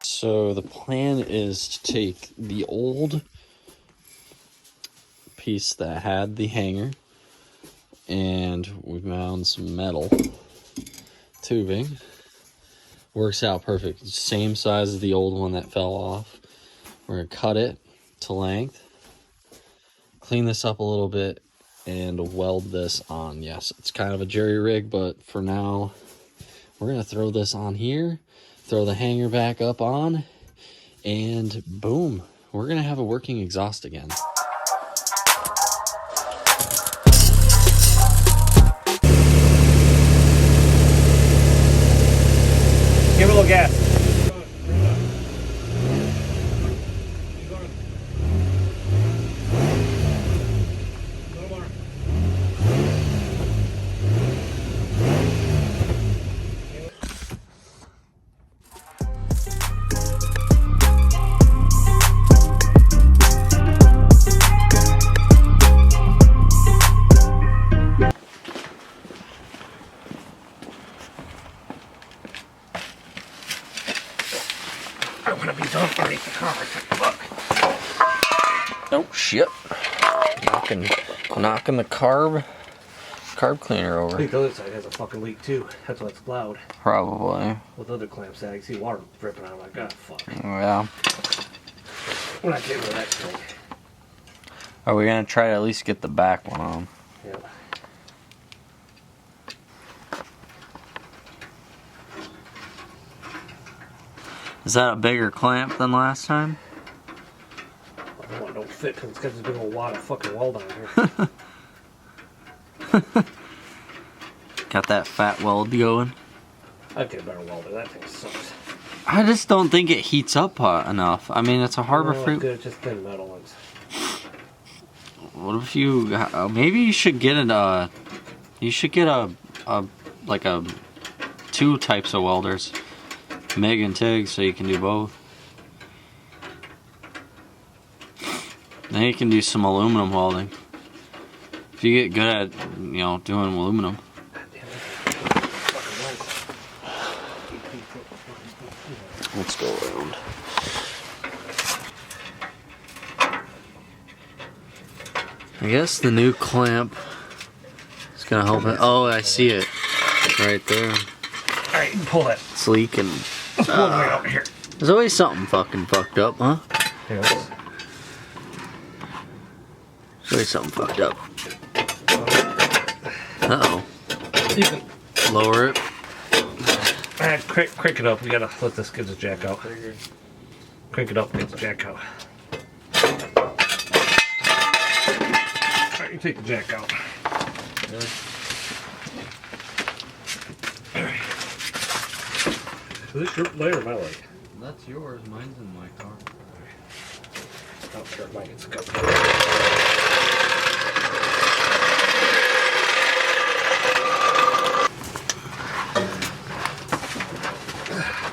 So the plan is to take the old piece that had the hanger, and we found some metal tubing. Works out perfect. Same size as the old one that fell off. We're gonna cut it to length, clean this up a little bit, and weld this on. Yes, it's kind of a jerry rig, but for now, we're gonna throw this on here, throw the hanger back up on, and boom, we're gonna have a working exhaust again. Give it a little gas. I want to be done underneath the car. Look. Oh shit! Knocking the carb cleaner over. I think the other side has a fucking leak too. That's why it's loud. Probably. With other clamps, I can see water dripping out. I'm like, God, fuck. Yeah. We're not getting rid of that thing. Are we gonna try to at least get the back one on? Yeah. Is that a bigger clamp than last time? I don't want no fit because it's got this big old wad of fucking weld on here. Got that fat weld going. I'd get a better welder. That thing sucks. I just don't think it heats up enough. I mean, it's a Harbor Freight. Good, just thin metal ones. What if you maybe you should get a like a two types of welders, MIG and TIG, so you can do both. Then you can do some aluminum welding. If you get good at, doing aluminum. Let's go around. I guess the new clamp is gonna help it. Oh, I see it right there. Alright, pull that. It's leaking. Let's pull it right over here. There's always something fucking fucked up, huh? Yeah. There's always something fucked up. Uh-oh. You can lower it. Alright, crank it up. We gotta let this get the jack out. Crank it up, get the jack out. Alright, you take the jack out. Really? Alright. Is this your leg or my leg? That's yours. Mine's in my car. Oh, sure, mine gets cut.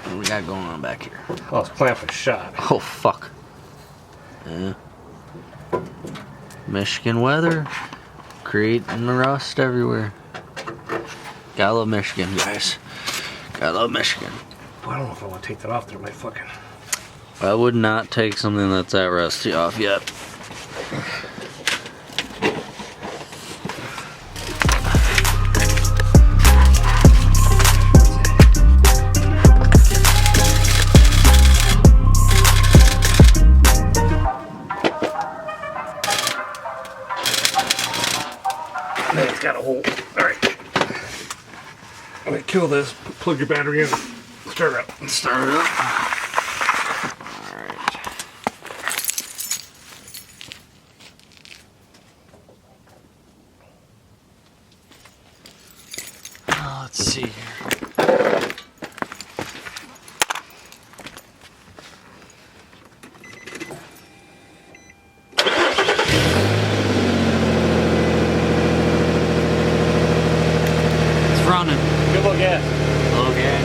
What do we got going on back here? Oh, this clamp is shot. Oh, fuck. Yeah. Michigan weather. Creating rust everywhere. Gotta love Michigan, guys. Gotta love Michigan. Well, I don't know if I want to take that off there. My fucking... I would not take something that's that rusty off yet. It's got a hole. Alright. I'm gonna kill this, plug your battery in, start it up. Start it up. Alright. Let's see here. Running. Give a little gas. Little gas.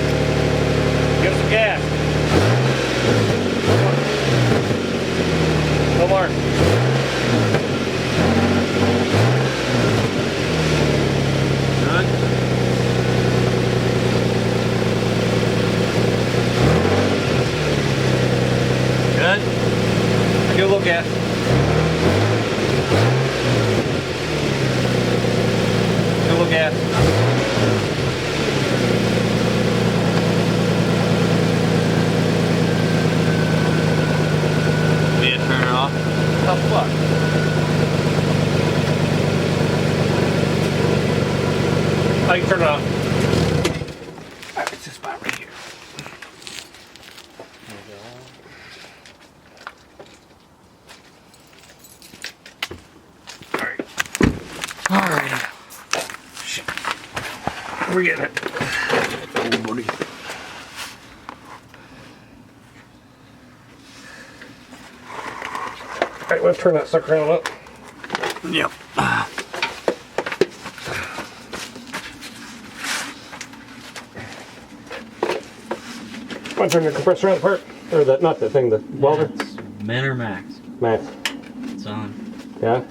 Give it some gas. No more. Good. we getting it? Oh, buddy. Alright, let's turn that sucker on up. Yep. Want to turn the compressor on apart? Or not the thing, the welder? Min or max? Max. It's on. Yeah?